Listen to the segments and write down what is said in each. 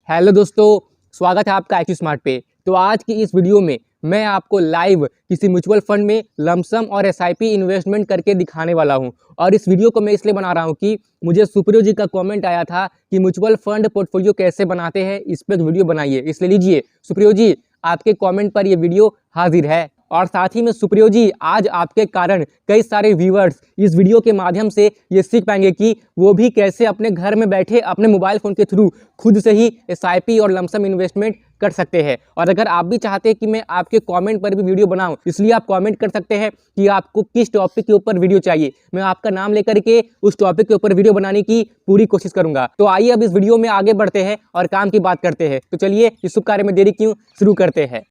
Hello दोस्तों, स्वागत है आपका IQ स्मार्ट पे। तो आज की इस वीडियो में मैं आपको लाइव किसी म्यूचुअल फंड में लमसम और एसआईपी इन्वेस्टमेंट करके दिखाने वाला हूं। और इस वीडियो को मैं इसलिए बना रहा हूं कि मुझे सुप्रियो जी का कमेंट आया था कि म्यूचुअल फंड पोर्टफोलियो कैसे बनाते हैं, इस पर एक वीडियो बनाइए। इसलिए लीजिए सुप्रियो जी, आपके कॉमेंट पर यह वीडियो हाजिर है। और साथ ही में सुप्रियो जी, आज आपके कारण कई सारे व्यूअर्स इस वीडियो के माध्यम से ये सीख पाएंगे कि वो भी कैसे अपने घर में बैठे अपने मोबाइल फ़ोन के थ्रू खुद से ही एसआईपी और लमसम इन्वेस्टमेंट कर सकते हैं। और अगर आप भी चाहते हैं कि मैं आपके कमेंट पर भी वीडियो बनाऊं, इसलिए आप कमेंट कर सकते हैं कि आपको किस टॉपिक के ऊपर वीडियो चाहिए। मैं आपका नाम लेकर के उस टॉपिक के ऊपर वीडियो बनाने की पूरी कोशिश करूंगा। तो आइए अब इस वीडियो में आगे बढ़ते हैं और काम की बात करते हैं। तो चलिए इस शुभ कार्य में देरी क्यों, शुरू करते हैं।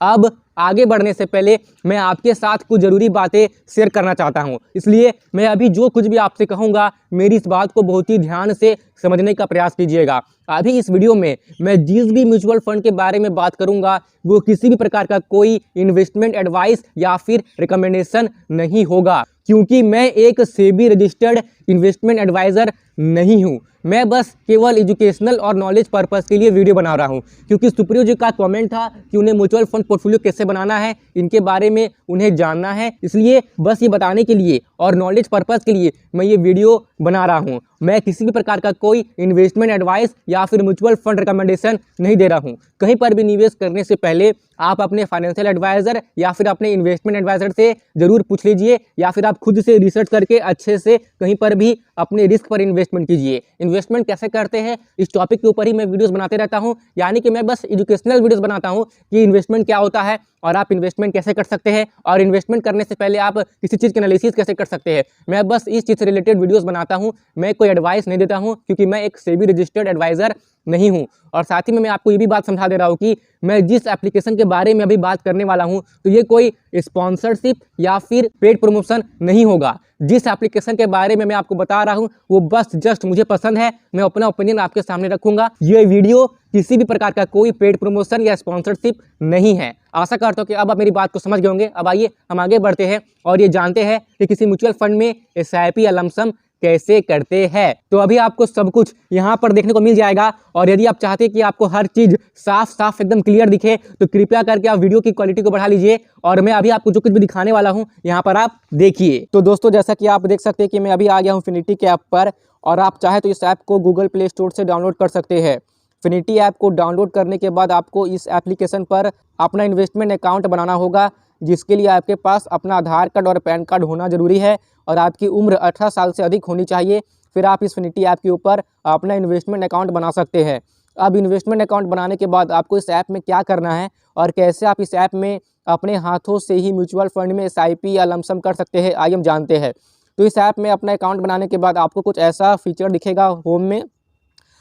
अब आगे बढ़ने से पहले मैं आपके साथ कुछ ज़रूरी बातें शेयर करना चाहता हूं। इसलिए मैं अभी जो कुछ भी आपसे कहूंगा, मेरी इस बात को बहुत ही ध्यान से समझने का प्रयास कीजिएगा। अभी इस वीडियो में मैं जिस भी म्यूचुअल फंड के बारे में बात करूंगा, वो किसी भी प्रकार का कोई इन्वेस्टमेंट एडवाइस या फिर रिकमेंडेशन नहीं होगा, क्योंकि मैं एक सेबी रजिस्टर्ड इन्वेस्टमेंट एडवाइज़र नहीं हूं। मैं बस केवल एजुकेशनल और नॉलेज पर्पस के लिए वीडियो बना रहा हूं, क्योंकि सुप्रियो जी का कमेंट था कि उन्हें म्यूचुअल फंड पोर्टफोलियो कैसे बनाना है, इनके बारे में उन्हें जानना है। इसलिए बस ये बताने के लिए और नॉलेज पर्पस के लिए मैं ये वीडियो बना रहा हूं। मैं किसी भी प्रकार का कोई इन्वेस्टमेंट एडवाइस या फिर म्यूचुअल फंड रिकमेंडेशन नहीं दे रहा हूं। कहीं पर भी निवेश करने से पहले आप अपने फाइनेंशियल एडवाइज़र या फिर अपने इन्वेस्टमेंट एडवाइज़र से ज़रूर पूछ लीजिए, या फिर आप खुद से रिसर्च करके अच्छे से कहीं पर भी अपने रिस्क पर इन्वेस्टमेंट कीजिए। इन्वेस्टमेंट कैसे करते हैं, इस टॉपिक के ऊपर ही मैं वीडियोस बनाते रहता हूं। यानी कि मैं बस एजुकेशनल वीडियोस बनाता हूं कि इन्वेस्टमेंट क्या होता है और आप इन्वेस्टमेंट कैसे कर सकते हैं, और इन्वेस्टमेंट करने से पहले आप किसी चीज़ के एनालिसिस कैसे कर सकते हैं। मैं बस इस चीज़ से रिलेटेड वीडियोस बनाता हूं, मैं कोई एडवाइस नहीं देता हूं, क्योंकि मैं एक सेबी रजिस्टर्ड एडवाइज़र नहीं हूं। और साथ ही में मैं आपको ये भी बात समझा दे रहा हूं कि मैं जिस एप्लीकेशन के बारे में अभी बात करने वाला हूं, तो ये कोई स्पॉन्सरशिप या फिर पेड प्रमोशन नहीं होगा। जिस एप्लीकेशन के बारे में मैं आपको बता रहा हूं, वो बस जस्ट मुझे पसंद है, मैं अपना ओपिनियन आपके सामने रखूंगा। ये वीडियो किसी भी प्रकार का कोई पेड प्रमोशन या स्पॉन्सरशिप नहीं है। आशा करता हूं कि अब आप मेरी बात को समझ गए होंगे। अब आइए हम आगे बढ़ते हैं और ये जानते हैं कि किसी म्यूचुअल फंड में एसआईपी या लमसम कैसे करते हैं। तो अभी आपको सब कुछ यहाँ पर देखने को मिल जाएगा। और यदि आप चाहते हैं कि आपको हर चीज़ साफ साफ एकदम क्लियर दिखे, तो कृपया करके आप वीडियो की क्वालिटी को बढ़ा लीजिए। और मैं अभी आपको जो कुछ भी दिखाने वाला हूँ, यहाँ पर आप देखिए। तो दोस्तों, जैसा कि आप देख सकते हैं कि मैं अभी आ गया हूँ फिनिटी के ऐप पर, और आप चाहे तो इस ऐप को गूगल प्ले स्टोर से डाउनलोड कर सकते हैं। फिनिटी ऐप को डाउनलोड करने के बाद आपको इस एप्लीकेशन पर अपना इन्वेस्टमेंट अकाउंट बनाना होगा, जिसके लिए आपके पास अपना आधार कार्ड और पैन कार्ड होना जरूरी है, और आपकी उम्र 18 साल से अधिक होनी चाहिए। फिर आप इस फिनिटी ऐप के ऊपर अपना इन्वेस्टमेंट अकाउंट बना सकते हैं। अब इन्वेस्टमेंट अकाउंट बनाने के बाद आपको इस ऐप में क्या करना है और कैसे आप इस ऐप में अपने हाथों से ही म्यूचुअल फंड में एसआईपी या लमसम कर सकते हैं, आइए हम जानते हैं। तो इस ऐप में अपना अकाउंट बनाने के बाद आपको कुछ ऐसा फीचर दिखेगा होम में,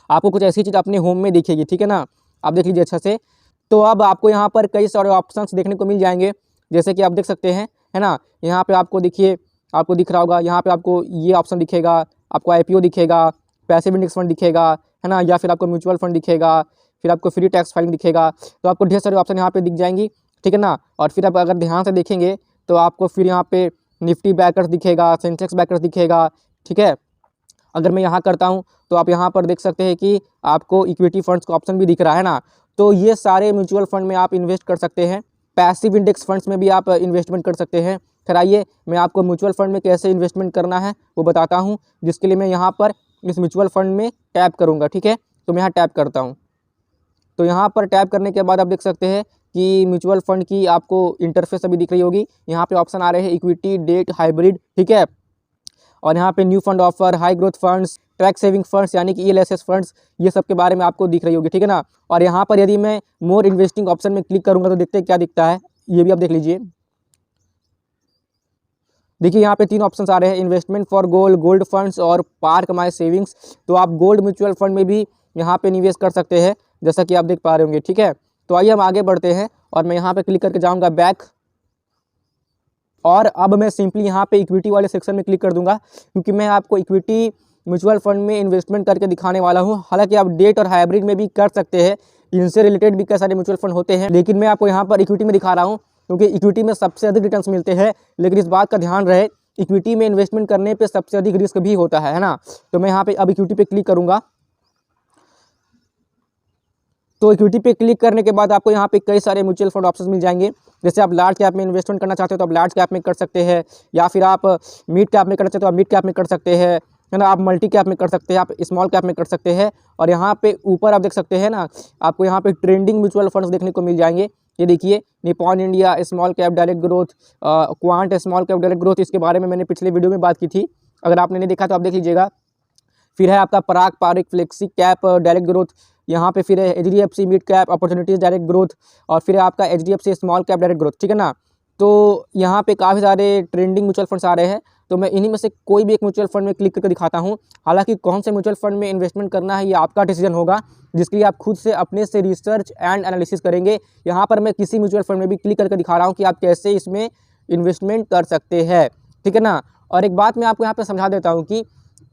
आपको कुछ ऐसी चीज़ अपने होम में दिखेगी, ठीक है ना। आप देख लीजिए अच्छा से। तो अब आपको यहाँ पर कई सारे ऑप्शंस देखने को मिल जाएंगे, जैसे कि आप देख सकते हैं, है ना। यहाँ पे आपको देखिए, आपको दिख रहा होगा, यहाँ पे आपको ये ऑप्शन दिखेगा, आपको आईपीओ दिखेगा, पैसिव इंडेक्स फंड दिखेगा, है ना, या फिर आपको म्यूचुअल फंड दिखेगा, फिर आपको फ्री टैक्स फाइलिंग दिखेगा। तो आपको ढेर सारे ऑप्शन यहाँ पे दिख जाएंगी, ठीक है ना। और फिर आप अगर ध्यान से देखेंगे तो आपको फिर यहाँ पे निफ्टी बैकर्स दिखेगा, सेंसेक्स बैकर्स दिखेगा, ठीक है। अगर मैं यहाँ करता हूँ तो आप यहाँ पर देख सकते हैं कि आपको इक्विटी फंड्स का ऑप्शन भी दिख रहा है ना। तो ये सारे म्यूचुअल फंड में आप इन्वेस्ट कर सकते हैं। पैसिव इंडेक्स फंड्स में भी आप इन्वेस्टमेंट कर सकते हैं। फिर आइए मैं आपको म्यूचुअल फंड में कैसे इन्वेस्टमेंट करना है वो बताता हूँ, जिसके लिए मैं यहाँ पर इस म्यूचुअल फंड में टैप करूँगा, ठीक है। तो मैं यहाँ टैप करता हूँ। तो यहाँ पर टैप करने के बाद आप देख सकते हैं कि म्यूचुअल फंड की आपको इंटरफेस अभी दिख रही होगी। यहाँ पे ऑप्शन आ रहे हैं इक्विटी, डेट, हाइब्रिड, ठीक है। और यहाँ पे new fund offer, high growth funds, tax saving funds यानी कि ईएलएसएस फंड्स, ये सब के बारे में आपको दिख रही होगी, ठीक है ना। और यहाँ पर यदि मैं मोर इन्वेस्टिंग ऑप्शन में क्लिक करूँगा तो देखते हैं क्या दिखता है, ये भी आप देख लीजिए। देखिए यहाँ पे 3 ऑप्शंस आ रहे हैं, investment for gold, gold funds और पार्क माई सेविंग्स। तो आप गोल्ड म्यूचुअल फंड में भी यहाँ पे निवेश कर सकते हैं, जैसा कि आप देख पा रहे होंगे, ठीक है। तो आइए हम आगे बढ़ते हैं और मैं यहाँ पे क्लिक करके जाऊँगा बैक। और अब मैं सिंपली यहाँ पे इक्विटी वाले सेक्शन में क्लिक कर दूंगा, क्योंकि मैं आपको इक्विटी म्यूचुअल फंड में इन्वेस्टमेंट करके दिखाने वाला हूँ। हालांकि आप डेट और हाइब्रिड में भी कर सकते हैं, इनसे रिलेटेड भी कई सारे म्यूचुअल फंड होते हैं, लेकिन मैं आपको यहाँ पर इक्विटी में दिखा रहा हूँ क्योंकि इक्विटी में सबसे अधिक रिटर्न्स मिलते हैं। लेकिन इस बात का ध्यान रहे, इक्विटी में इन्वेस्टमेंट करने पे सबसे अधिक रिस्क भी होता है ना। तो मैं यहाँ पे अब इक्विटी पे क्लिक करूँगा। तो इक्विटी पे क्लिक करने के बाद आपको यहाँ पे कई सारे म्यूचुअल फंड ऑप्शंस मिल जाएंगे। जैसे आप लार्ज कैप में इन्वेस्टमेंट करना चाहते हो तो आप लार्ज कैप में कर सकते हैं, या फिर आप मिड कैप में करना चाहते हो आप मिड कैप में कर सकते हैं, है ना। आप मल्टी कैप में कर सकते हैं, आप स्मॉल कैप में कर सकते हैं। और यहाँ पे ऊपर आप देख सकते हैं ना, आपको यहाँ पे ट्रेंडिंग म्यूचुअल फंड्स देखने को मिल जाएंगे। ये देखिए, Nippon India small cap direct growth, quant small cap direct growth, इसके बारे में मैंने पिछले वीडियो में बात की थी, अगर आपने नहीं देखा तो आप देख लीजिएगा। फिर है आपका Parag Parikh flexi cap direct growth, यहाँ पे फिर है HDFC mid cap opportunities direct growth, और फिर है आपका HDFC small cap direct growth, ठीक है ना। तो यहाँ पे काफ़ी सारे ट्रेंडिंग म्यूचुअल फंड्स आ रहे हैं, तो मैं इन्हीं में से कोई भी एक म्यूचुअल फंड में क्लिक करके दिखाता हूँ। हालांकि कौन से म्यूचुअल फंड में इन्वेस्टमेंट करना है ये आपका डिसीजन होगा, जिसके लिए आप खुद से अपने से रिसर्च एंड एनालिसिस करेंगे। यहाँ पर मैं किसी म्यूचुअल फंड में भी क्लिक करके दिखा रहा हूँ कि आप कैसे इसमें इन्वेस्टमेंट कर सकते हैं, ठीक है ना। और एक बात मैं आपको यहाँ पर समझा देता हूँ कि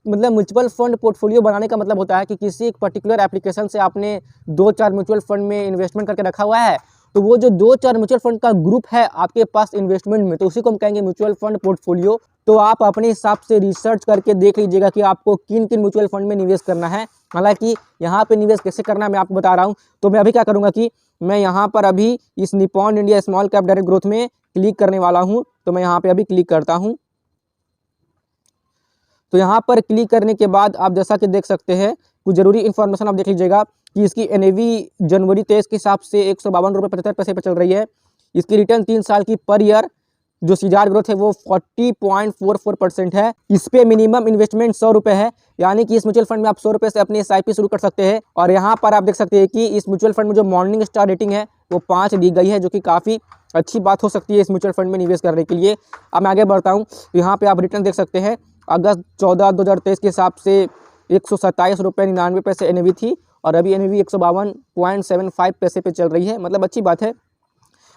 मतलब म्यूचुअल फंड पोर्टफोलियो बनाने का मतलब होता है कि किसी एक पर्टिकुलर एप्लीकेशन से आपने 2-4 म्यूचुअल फंड में इन्वेस्टमेंट करके रखा हुआ है, तो वो जो 2-4 म्यूचुअल फंड का ग्रुप है आपके पास इन्वेस्टमेंट में, तो उसी को हम कहेंगे म्यूचुअल फंड पोर्टफोलियो। तो आप अपने हिसाब से रिसर्च करके देख लीजिएगा कि आपको किन किन म्यूचुअल फंड में निवेश करना है। हालांकि यहाँ पे निवेश कैसे करना है मैं आपको बता रहा हूँ। तो मैं अभी क्या करूँगा कि मैं यहाँ पर अभी इस Nippon India small cap direct growth में क्लिक करने वाला हूँ। तो मैं यहाँ पर अभी क्लिक करता हूँ। तो यहाँ पर क्लिक करने के बाद आप जैसा कि देख सकते हैं, कुछ जरूरी इन्फॉर्मेशन आप देख लीजिएगा कि इसकी NAV जनवरी 23 के हिसाब से 152 रुपये 75 पैसे पर चल रही है। इसकी रिटर्न 3 साल की पर ईयर जो सीआर ग्रोथ है वो 40.44% है। इस पे मिनिमम इन्वेस्टमेंट 100 रुपये है, यानी कि इस म्यूचुअल फंड में आप 100 रुपये से अपनी SIP शुरू कर सकते हैं। और यहाँ पर आप देख सकते हैं कि इस म्यूचुअल फंड में जो मॉर्निंग स्टार रेटिंग है वो 5 दी गई है, जो कि काफ़ी अच्छी बात हो सकती है इस म्यूचुअल फंड में निवेश करने के लिए। अब मैं आगे बढ़ता हूँ, तो यहाँ पर आप रिटर्न देख सकते हैं। अगस्त 14, 2023 के हिसाब से 127 रुपये 99 पैसे NAV थी, और अभी NAV 152.75 पैसे पे चल रही है, मतलब अच्छी बात है।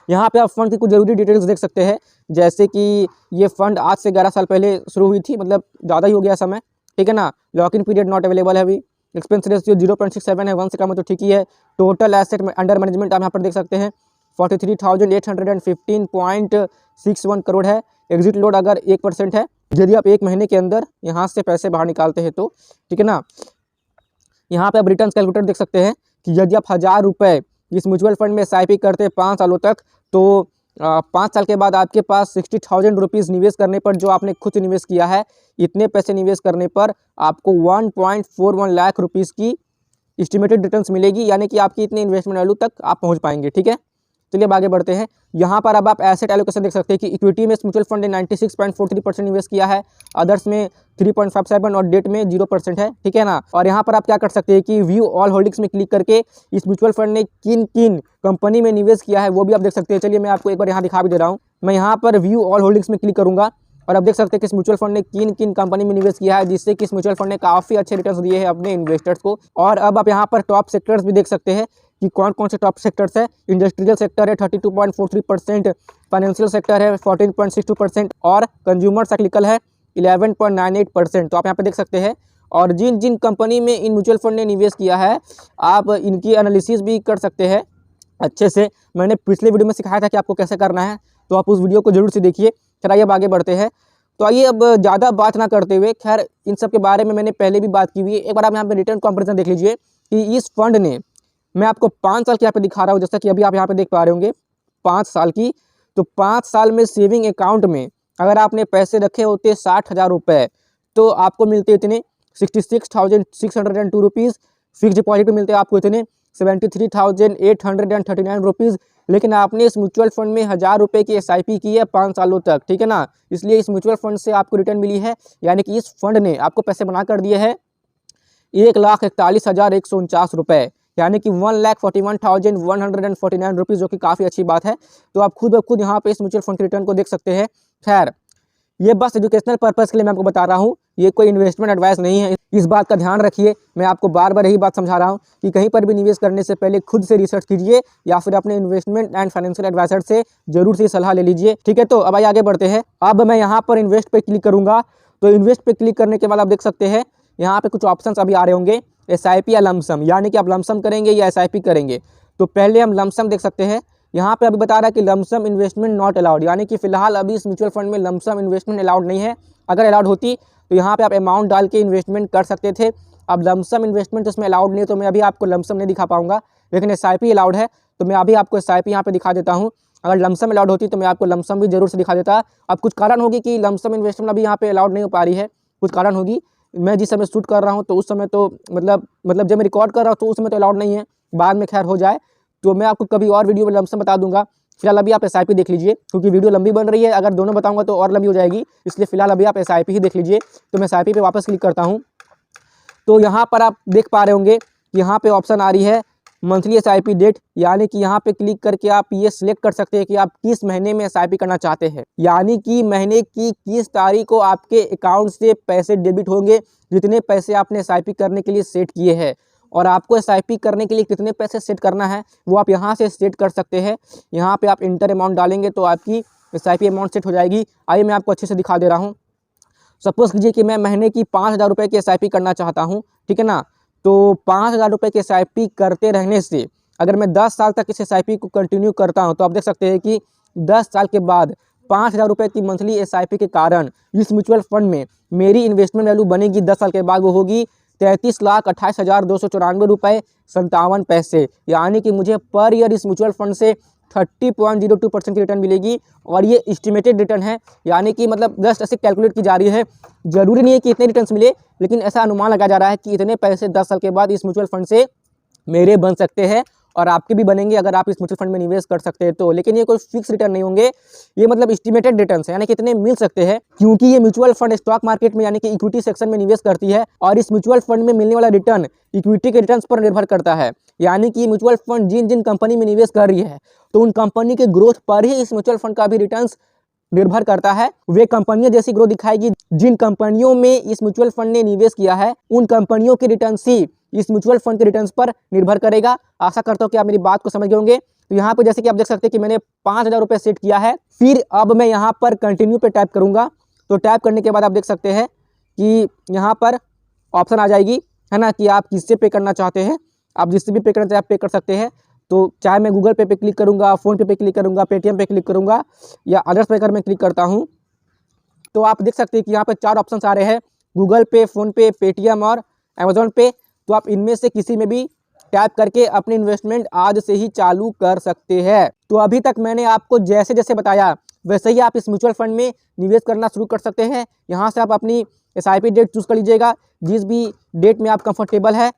यहाँ पे आप फंड की कुछ जरूरी डिटेल्स देख सकते हैं, जैसे कि ये फंड आज से 11 साल पहले शुरू हुई थी, मतलब ज़्यादा ही हो गया समय, ठीक है ना। Lock in period not available है अभी। एक्सपेंस रेशियो 0.67 है, 1 से कम है तो ठीक ही है। टोटल एसेट अंडर मैनेजमेंट आप यहाँ पर देख सकते हैं 43,815.61 करोड़ है। एग्जिट लोड अगर 1% है, यदि आप 1 महीने के अंदर यहाँ से पैसे बाहर निकालते हैं तो, ठीक है ना। यहाँ पे आप रिटर्न कैलकुलेटर देख सकते हैं कि यदि आप 1000 रुपये इस म्यूचुअल फंड में SIP करते हैं 5 सालों तक, तो 5 साल के बाद आपके पास 60,000 रुपीज़ निवेश करने पर, जो आपने खुद से निवेश किया है, इतने पैसे निवेश करने पर आपको 1.41 लाख रुपीज़ की एस्टिमेटेड रिटर्न्स मिलेगी, यानी कि आपकी इतने इन्वेस्टमेंट वैल्यू तक आप पहुँच पाएंगे, ठीक है। चलिए अब आगे बढ़ते हैं। यहाँ पर अब आप एसेट एलोकेशन देख सकते हैं कि इक्विटी में इस म्यूचुअल फंड ने 96.43% निवेश किया है, अदर्स में 3.57 और डेट में 0% है, ठीक है ना। और यहाँ पर आप क्या कर सकते हैं कि व्यू ऑल होल्डिंग्स में क्लिक करके इस म्यूचुअल फंड ने किन किन कंपनी में निवेश किया है वो भी आप देख सकते हैं। चलिए मैं आपको एक बार यहाँ दिखा भी दे रहा हूँ। मैं यहाँ पर व्यू ऑल होल्डिंग्स में क्लिक करूँगा, और आप देख सकते हैं कि इस म्यूचुअल फंड ने किन किन कंपनी में निवेश किया है, जिससे कि इस म्यूचुअल फंड ने काफ़ी अच्छे रिटर्न्स दिए हैं अपने इन्वेस्टर्स को। और अब आप यहाँ पर टॉप सेक्टर्स भी देख सकते हैं कि कौन कौन से टॉप सेक्टर्स है। इंडस्ट्रियल सेक्टर है 32.43%, फाइनेंशियल सेक्टर है 14.62%, और कंज्यूमर साइक्लिकल है 11.98%। तो आप यहाँ पे देख सकते हैं। और जिन जिन कंपनी में इन म्यूचुअल फंड ने निवेश किया है, आप इनकी एनालिसिस भी कर सकते हैं अच्छे से। मैंने पिछले वीडियो में सिखाया था कि आपको कैसे करना है, तो आप उस वीडियो को जरूर से देखिए। चलिए अब आगे बढ़ते हैं। तो आइए अब ज़्यादा बात ना करते हुए, खैर इन सब के बारे में मैंने पहले भी बात की हुई है, एक बार आप यहाँ पे रिटर्न कंपैरिजन देख लीजिए कि इस फंड ने, मैं आपको 5 साल की यहाँ पे दिखा रहा हूँ, जैसा कि अभी आप यहाँ पे देख पा रहे होंगे 5 साल की। तो 5 साल में सेविंग अकाउंट में अगर आपने पैसे रखे होते 60,000 रुपये, तो आपको मिलते इतने 66,602 रुपीज़। फिक्स डिपॉजिट में मिलते आपको इतने 73,839 रुपीज़। लेकिन आपने इस म्यूचुअल फंड में 1000 रुपये की SIP की है 5 सालों तक, ठीक है ना। इसलिए इस म्यूचुअल फंड से आपको रिटर्न मिली है, यानी कि इस फंड ने आपको पैसे बना कर दिए हैं 1,41,149 रुपये, यानी कि 1,41,149 रुपीज़, जो कि काफ़ी अच्छी बात है। तो आप खुद ब खुद यहाँ पे इस म्यूचुअल फंड के रिटर्न को देख सकते हैं। खैर ये बस एजुकेशनल पर्पज़ के लिए मैं आपको बता रहा हूँ, ये कोई इन्वेस्टमेंट एडवाइस नहीं है, इस बात का ध्यान रखिए। मैं आपको बार बार यही बात समझा रहा हूँ कि कहीं पर भी निवेश करने से पहले खुद से रिसर्च कीजिए या फिर अपने इन्वेस्टमेंट एंड फाइनेंशियल एडवाइजर से जरूर से सलाह ले लीजिए, ठीक है। तो अब आगे बढ़ते हैं। अब मैं यहाँ पर इन्वेस्ट पे क्लिक करूँगा। तो इन्वेस्ट पे क्लिक करने के बाद आप देख सकते हैं यहाँ पे कुछ ऑप्शंस अभी आ रहे होंगे, SIP या लमसम, यानी कि आप लमसम करेंगे या SIP करेंगे। तो पहले हम लमसम देख सकते हैं। यहाँ पे अभी बता रहा है कि लमसम इन्वेस्टमेंट नॉट अलाउड, यानी कि फिलहाल अभी इस म्यूचुअल फंड में लमसम इन्वेस्टमेंट अलाउड नहीं है। अगर अलाउड होती तो यहाँ पे आप अमाउंट डाल के इन्वेस्टमेंट कर सकते थे। अब लमसम इन्वेस्टमेंट उसमें अलाउड नहीं है, तो मैं अभी आपको लमसम नहीं दिखा पाऊंगा, लेकिन SIP अलाउड है। तो मैं अभी आपको SIP यहाँ पे दिखा देता हूँ। अगर लमसम अलाउड होती तो मैं आपको लमसम भी जरूर से दिखा देता। अब कुछ कारण होगी कि लमसम इन्वेस्टमेंट अभी यहाँ पे अलाउड नहीं हो पा रही है, कुछ कारण होगी। मैं जिस समय शूट कर रहा हूँ तो उस समय तो मतलब जब मैं रिकॉर्ड कर रहा हूँ तो उस समय तो अलाउड नहीं है, बाद में खैर हो जाए तो मैं आपको कभी और वीडियो में लमसम बता दूंगा। फिलहाल अभी आप SIP देख लीजिए, क्योंकि वीडियो लंबी बन रही है, अगर दोनों बताऊंगा तो और लंबी हो जाएगी, इसलिए फिलहाल अभी आप SIP ही देख लीजिए। तो मैं SIP पे वापस क्लिक करता हूँ। तो यहाँ पर आप देख पा रहे होंगे, यहाँ पे ऑप्शन आ रही है मंथली SIP डेट, यानी कि यहाँ पे क्लिक करके आप ये सिलेक्ट कर सकते हैं कि आप किस महीने में SIP करना चाहते हैं, यानी कि महीने की किस तारीख को आपके अकाउंट से पैसे डेबिट होंगे, जितने पैसे आपने SIP करने के लिए सेट किए हैं। और आपको SIP करने के लिए कितने पैसे सेट करना है वो आप यहाँ से सेट कर सकते हैं। यहाँ पे आप इंटर अमाउंट डालेंगे तो आपकी SIP अमाउंट सेट हो जाएगी। आइए मैं आपको अच्छे से दिखा दे रहा हूँ। सपोज कीजिए कि मैं महीने की 5,000 रुपये की SIP करना चाहता हूँ, ठीक है ना। तो 5,000 रुपये की SIP करते रहने से अगर मैं 10 साल तक इस SIP को कंटिन्यू करता हूँ तो आप देख सकते हैं कि 10 साल के बाद 5,000 रुपये की मंथली SIP के कारण इस म्यूचुअल फंड में मेरी इन्वेस्टमेंट वैल्यू बनेगी 10 साल के बाद, वो होगी 33,28,294 रुपये 57 पैसे, यानी कि मुझे पर ईयर इस म्यूचुअल फंड से 30.02% की रिटर्न मिलेगी। और ये एस्टिमेटेड रिटर्न है, यानी कि मतलब जस्ट ऐसे कैलकुलेट की जा रही है। जरूरी नहीं है कि इतने रिटर्न्स मिले, लेकिन ऐसा अनुमान लगाया जा रहा है कि इतने पैसे 10 साल के बाद इस म्यूचुअल फंड से मेरे बन सकते हैं और आपके भी बनेंगे अगर आप इस म्यूचुअल फंड में निवेश कर सकते हैं तो। लेकिन ये कोई फिक्स रिटर्न नहीं होंगे, ये मतलब एस्टिमेटेड रिटर्न्स है, यानी कि इतने मिल सकते हैं, क्योंकि ये म्यूचुअल फंड स्टॉक मार्केट में यानी कि इक्विटी सेक्शन में निवेश करती है और इस म्यूचुअल फंड में मिलने वाला रिटर्न इक्विटी के रिटर्न्स पर निर्भर करता है। यानी कि म्यूचुअल फंड जिन जिन कंपनी में निवेश कर रही है तो उन कंपनी के ग्रोथ पर ही इस म्यूचुअल फंड का भी रिटर्न्स निर्भर करता है। वे कंपनियां जैसी ग्रोथ दिखाएगी, जिन कंपनियों में इस म्यूचुअल फंड ने निवेश किया है उन कंपनियों के रिटर्न्स ही इस म्यूचुअल फंड के रिटर्न्स पर निर्भर करेगा। आशा करता हूँ कि आप मेरी बात को समझ गए होंगे। तो यहाँ पे जैसे कि आप देख सकते हैं कि मैंने 5,000 रुपये सेट किया है। फिर अब मैं यहाँ पर कंटिन्यू पे टैप करूँगा। तो टैप करने के बाद आप देख सकते हैं कि यहाँ पर ऑप्शन आ जाएगी, है ना, कि आप किससे पे करना चाहते हैं। आप जिससे भी पे करना चाहते हैं आप पे कर सकते हैं। तो चाहे मैं गूगल पे क्लिक करूँगा, फ़ोनपे पे क्लिक करूँगा, पेटीएम पे क्लिक करूँगा या अदर्स पे अगर मैं क्लिक करता हूँ तो आप देख सकते हैं कि यहाँ पर 4 ऑप्शन आ रहे हैं, गूगल पे, फ़ोनपे, पेटीएम और अमेजोन पे। तो आप इनमें से किसी में भी टैप करके अपनी इन्वेस्टमेंट आज से ही चालू कर सकते हैं। तो अभी तक मैंने आपको जैसे जैसे बताया वैसे ही आप इस म्यूचुअल फंड में निवेश करना शुरू कर सकते हैं। यहाँ से आप अपनी SIP डेट चूज़ कर लीजिएगा, जिस भी डेट में आप कंफर्टेबल है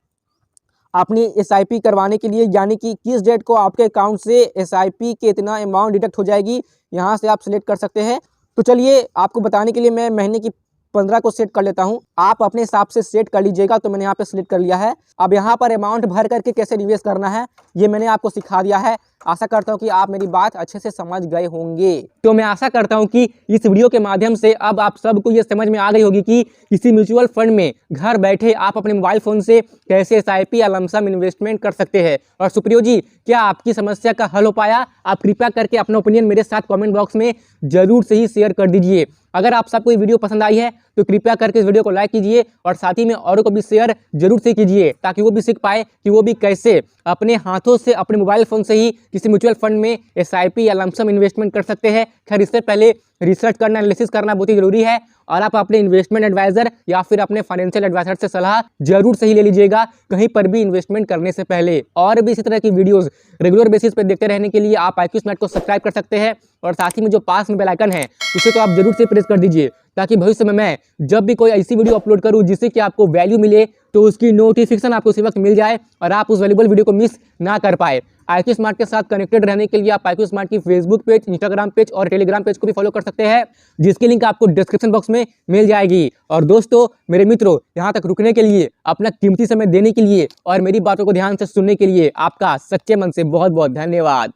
अपनी SIP करवाने के लिए, यानी कि किस डेट को आपके अकाउंट से SIP के इतना अमाउंट डिडक्ट हो जाएगी, यहाँ से आप सिलेक्ट कर सकते हैं। तो चलिए आपको बताने के लिए मैं महीने की 15 को सेट कर लेता हूं, आप अपने हिसाब से सेट कर लीजिएगा। तो मैंने यहाँ पे सिलेक्ट कर लिया है। अब यहाँ पर अमाउंट भर करके कैसे निवेश करना है ये मैंने आपको सिखा दिया है। आशा करता हूँ कि आप मेरी बात अच्छे से समझ गए होंगे। तो मैं आशा करता हूँ कि इस वीडियो के माध्यम से अब आप सबको ये समझ में आ गई होगी कि किसी म्यूचुअल फंड में घर बैठे आप अपने मोबाइल फोन से कैसे SIP या लमसम इन्वेस्टमेंट कर सकते हैं। और सुप्रियो जी, क्या आपकी समस्या का हल हो पाया? आप कृपया करके अपना ओपिनियन मेरे साथ कमेंट बॉक्स में जरूर से ही शेयर कर दीजिए। अगर आप सबको ये वीडियो पसंद आई है तो कृपया करके इस वीडियो को लाइक कीजिए और साथ ही में औरों को भी शेयर जरूर से कीजिए, ताकि वो भी सीख पाए कि वो भी कैसे अपने हाथों से अपने मोबाइल फोन से ही किसी म्यूचुअल फंड में SIP या लमसम इन्वेस्टमेंट कर सकते हैं। खैर, इससे पहले रिसर्च करना, एनालिसिस करना बहुत ही जरूरी है और आप अपने इन्वेस्टमेंट एडवाइजर या फिर अपने फाइनेंशियल एडवाइजर से सलाह जरूर से ही ले लीजिएगा कहीं पर भी इन्वेस्टमेंट करने से पहले। और भी इसी तरह की वीडियोस रेगुलर बेसिस पे देखते रहने के लिए आप IQ स्मार्ट को सब्सक्राइब कर सकते हैं और साथ ही में जो पास में बेल आइकन है उसे तो आप जरूर से प्रेस कर दीजिए, ताकि भविष्य में मैं जब भी कोई ऐसी वीडियो अपलोड करूं जिससे कि आपको वैल्यू मिले तो उसकी नोटिफिकेशन आपको उसी वक्त मिल जाए और आप उस वैल्यूबल वीडियो को मिस ना कर पाए। IQ स्मार्ट के साथ कनेक्टेड रहने के लिए आप IQ स्मार्ट की फेसबुक पेज, इंस्टाग्राम पेज और टेलीग्राम पेज को भी फॉलो कर सकते हैं, जिसकी लिंक आपको डिस्क्रिप्शन बॉक्स में मिल जाएगी। और दोस्तों, मेरे मित्रों, यहाँ तक रुकने के लिए, अपना कीमती समय देने के लिए और मेरी बातों को ध्यान से सुनने के लिए आपका सच्चे मन से बहुत बहुत धन्यवाद।